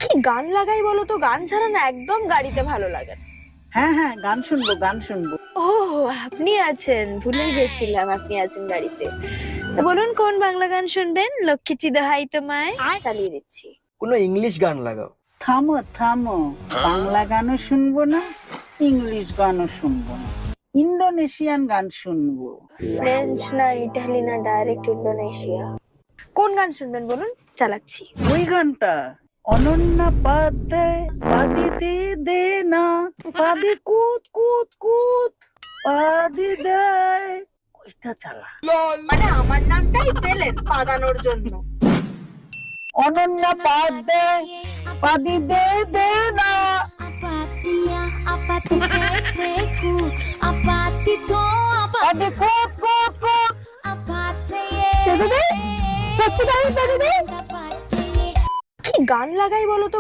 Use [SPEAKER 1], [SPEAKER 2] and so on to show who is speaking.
[SPEAKER 1] কি গান লাগাই বলো তো? গান ছাড়া না একদম গাড়িতে ভালো লাগে না।
[SPEAKER 2] হ্যাঁ হ্যাঁ, গান শুনবো গান শুনবো।
[SPEAKER 1] ও, আপনি আছেন, ভুলেই গেছিলাম আপনি আছেন গাড়িতে। তো বলুন, কোন বাংলা গান শুনবেন? লক্ষ্মীটি দোহাই তোমায় চালিয়ে দিচ্ছি।
[SPEAKER 3] কোনো ইংলিশ গান লাগাও।
[SPEAKER 2] থামো থামো, বাংলা গানও শুনবো না, ইংলিশ গানও শুনবো না, ইন্দোনেশিয়ান গান শুনবো।
[SPEAKER 1] ফ্রেঞ্চ না ইটালি না ডাইরেক্ট ইন্দোনেশিয়া। কোন গান শুনবেন বলুন, চালাচ্ছি।
[SPEAKER 2] ওই গানটা, অনন্যা পাদ্যায় পাদি দে দে না, পাদি কুত কুত কুত, পাদি দেয়, ওইটা চালা।
[SPEAKER 1] মানে আমার নামটাই পেলেন পাদানোর জন্য।
[SPEAKER 2] অনন্যা পাদ্যায় পাদি দে দে না। পাদি কুত কুত কুত।
[SPEAKER 1] সত্যি তাই, কি গান লাগাই বলো তো?